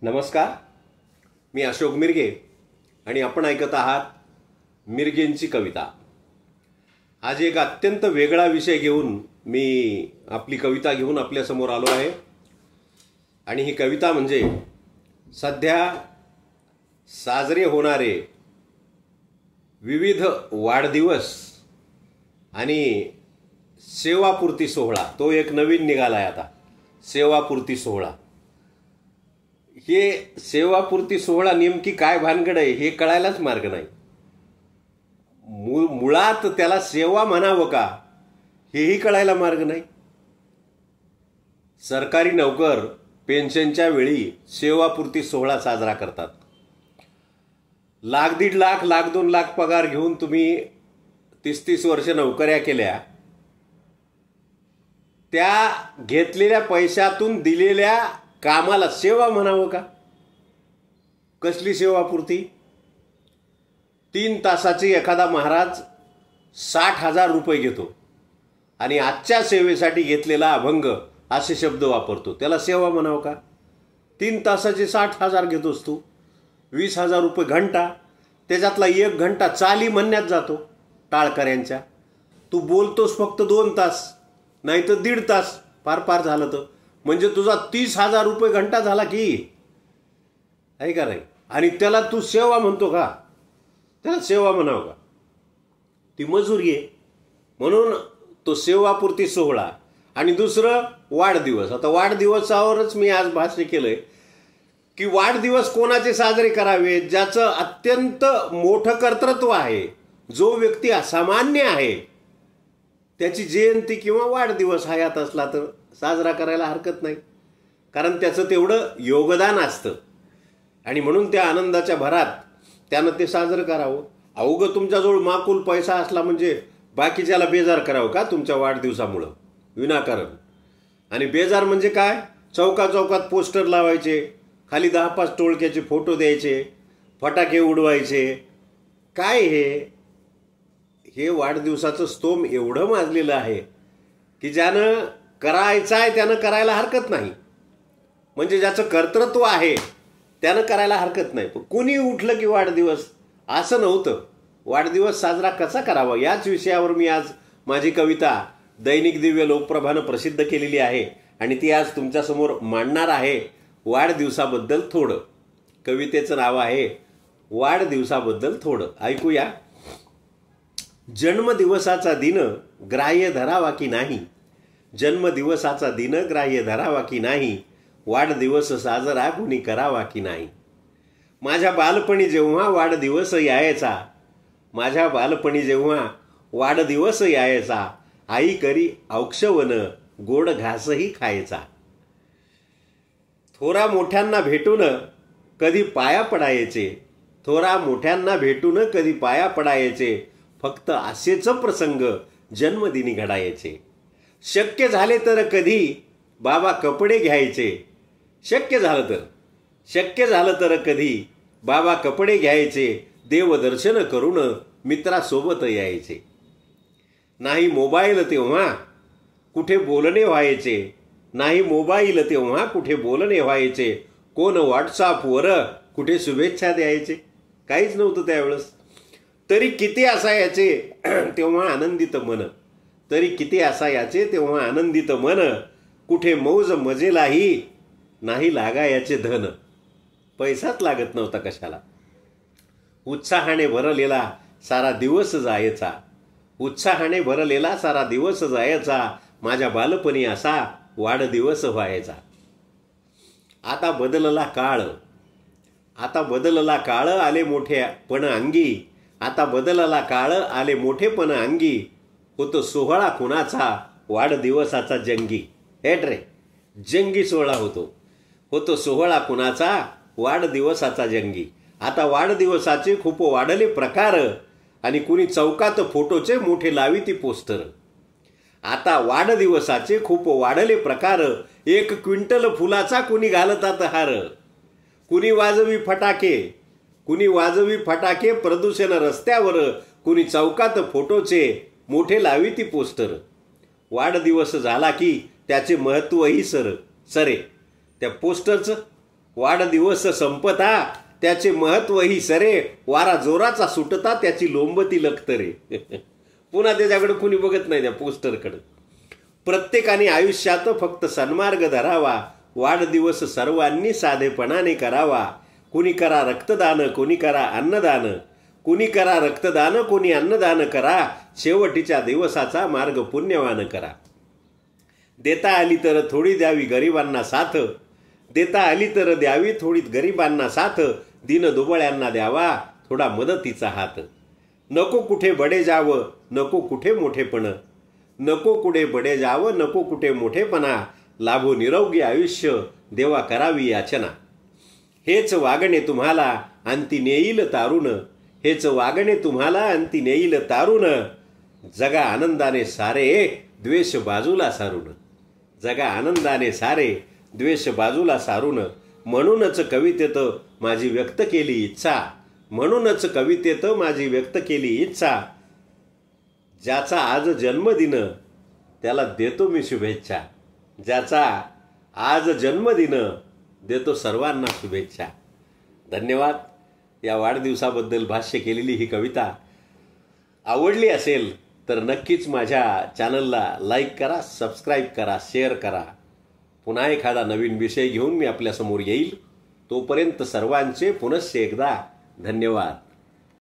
नमस्कार, मी अशोक मिरगे आणि आपण ऐकत आहात मिरगेंची कविता। आज एक अत्यंत वेगळा विषय घेऊन मी आपली कविता घेऊन आपल्या समोर आलो आहे। आणि ही कविता म्हणजे सध्या साजरे होणारे विविध वाढदिवस आणि सेवापूर्ती सोहळा, तो एक नवीन निघालाय आता, सेवापूर्ती सोहळा। हे सेवापूर्ती सोहळा नेमकी काय भानगड आहे हे कळायलाच मार्ग नाही। मुळात त्याला सेवा म्हणावं का हेही कळायला मार्ग नाही। सरकारी नोकर पेन्शनच्या वेळी सेवापूर्ती सोहळा साजरा करतात। लाख दीड लाख, लाख 2 लाख पगार घेऊन तुम्ही 30-30 वर्ष नोकऱ्या केल्या, त्या घेतलेल्या पैशातून दिलेल्या कामाला सेवा म्हणावं का? कसली सेवापूर्ती? 3 तासाची एखादा महाराज 60,000 रुपये घेतो आणि आजच्या सेवेसाठी घेतलेला अभंग असे शब्द वापरतो, त्याला सेवा म्हणावं का? 3 तासाचे 60,000 घेतोस तू, 20,000 रुपये घंटा, त्याच्यातला 1 घंटा चाली म्हणण्यात जातो टाळकऱ्यांच्या। तू बोलतोस फक्त 2 तास, नाही तर 1.5 तास, फार झालं तर म्हणजे तुझा 30,000 रुपये घंटा झाला की, आहे का नाही? आणि त्याला तू सेवा म्हणतो का? त्याला सेवा म्हणावं का? ती मजुरी आहे। म्हणून तो सेवापूर्ती सोहळा। आणि दुसरं वाढदिवस। आता वाढदिवसावरच मी आज भाष्य केलंय की वाढदिवस कोणाचे साजरे करावे? ज्याचं अत्यंत मोठं कर्तृत्व आहे, जो व्यक्ती असामान्य आहे, त्याची जयंती किंवा वाढदिवस हयात असला तर साजरा करायला हरकत नाही, कारण त्याचं तेवढं योगदान असतं आणि म्हणून त्या आनंदाच्या भरात त्यानं ते साजरं करावं। अवघं तुमच्याजवळ माकुल पैसा असला म्हणजे बाकीच्याला बेजार करावं का तुमच्या वाढदिवसामुळं विनाकारण? आणि बेजार म्हणजे काय? चौकात पोस्टर लावायचे, खाली 10-5 टोळक्याचे फोटो द्यायचे, फटाके उडवायचे, काय हे वाढदिवसाचं स्तोम एवढं माजलेलं आहे की ज्यानं करायचं आहे त्यानं करायला हरकत नाही, म्हणजे ज्याचं कर्तृत्व आहे त्यानं करायला हरकत नाही। पण कोणी उठलं की वाढदिवस, असं नव्हतं। वाढदिवस साजरा कसा करावा याच विषयावर मी आज माझी कविता दैनिक दिव्य लोकप्रभानं प्रसिद्ध केलेली आहे आणि ती आज तुमच्यासमोर मांडणार आहे। वाढदिवसाबद्दल थोडं, कवितेचं नाव आहे वाढदिवसाबद्दल थोडं, ऐकूया। जन्मदिवसाचा दिन ग्राह्य धरावा की नाही, जन्मदिवसाचा दिन ग्राह्य धरावा की नाही, वाढदिवस साजरा कुणी करावा की नाही। माझ्या बालपणी जेव्हा वाढदिवस यायचा, माझ्या बालपणी जेव्हा वाढदिवस यायचा, आई करी औक्षवन गोड घासही खायचा। थोरा मोठ्यांना भेटून कधी पाया पडायचे, थोरा मोठ्यांना भेटून कधी पाया पडायचे, फक्त असेच प्रसंग जन्मदिनी घडायचे। शक्य झाले तर कधी बाबा कपडे घ्यायचे, शक्य झालं तर कधी बाबा कपडे घ्यायचे, देवदर्शन करून मित्रासोबत यायचे। नाही मोबाईल तेव्हा कुठे बोलणे व्हायचे, नाही मोबाईल तेव्हा कुठे बोलणे व्हायचे, कोण व्हॉट्सअपवर कुठे शुभेच्छा द्यायचे, काहीच नव्हतं त्यावेळेस। तरी किती असायचे तेव्हा आनंदित मन, तरी किती असायचे तेव्हा आनंदित मन, कुठे मौज मजेलाही नाही लागायचे धन, पैसाच लागत नव्हता कशाला। उत्साहाने भरलेला सारा दिवस जायचा, उत्साहाने भरलेला सारा दिवस जायचा, माझ्या बालपणी असा वाढदिवस व्हायचा। आता बदलला काळ आले मोठेपण अंगी, आता बदलला काळ आले मोठेपण अंगी, होतो सोहळा कुणाचा वाढदिवसाचा जंगी। हेट रे, जंगी सोहळा होतो सोहळा कुणाचा वाढदिवसाचा जंगी। आता वाढदिवसाचे खूप वाढले प्रकार आणि कुणी चौकात फोटोचे मोठे लाविती पोस्टर। आता वाढदिवसाचे खूप वाढले प्रकार, 1 क्विंटल फुलाचा कुणी घालतात हार, कुणी वाजवी फटाके प्रदूषण रस्त्यावर, कुणी चौकात फोटोचे मोठे लाविती पोस्टर। वाढदिवस झाला की त्याचे महत्त्वही सरे, त्या पोस्टरचं वाढदिवस संपता त्याचे महत्वही सरे, वारा जोराचा सुटता त्याची लोंबती लखतरे. पुन्हा त्याच्याकडे कुणी बघत नाही त्या पोस्टरकडे. प्रत्येकाने आयुष्यात फक्त सन्मार्ग धरावा, वाढदिवस सर्वांनी साधेपणाने करावा. कुणी करा रक्तदान, कुणी करा अन्नदान, कुणी करा रक्तदान, कुणी अन्नदान करा. शेवटीच्या दिवसाचा मार्ग पुण्यवान करा. देता आली तर थोडी द्यावी गरिबांना साथ, देता आली तर द्यावी थोडी गरिबांना साथ. दिन दुबळ्यांना द्यावा थोडा मदतीचा हात. नको कुठे बडे जावं, नको कुठे मोठेपण, नको कुठे बडे जावं, नको कुठे मोठेपणा. लाभो निरोगी आयुष्य देवा करावी याचना. हेच वागणे तुम्हाला अंती नेईल तारुण, हेच वागणे तुम्हाला अंती नेईल तारुण. जगा आनंदाने सारे द्वेष बाजूला सारून, जगा आनंदाने सारे द्वेष बाजूला सारून. म्हणूनच कवितेत माझी व्यक्त केली इच्छा, म्हणूनच कवितेत माझी व्यक्त केली इच्छा. ज्याचा आज जन्मदिन त्याला देतो मी शुभेच्छा, ज्याचा आज जन्मदिन देतो सर्वांना शुभेच्छा. धन्यवाद. या वाढदिवसाबद्दल भाष्य केलेली ही कविता आवडली असेल तर नक्कीच माझ्या चॅनलला लाईक करा, सबस्क्राईब करा, शेअर करा. पुन्हा एखादा नवीन विषय घेऊन मी आपल्यासमोर येईल. तोपर्यंत सर्वांचे पुनश्च एकदा धन्यवाद.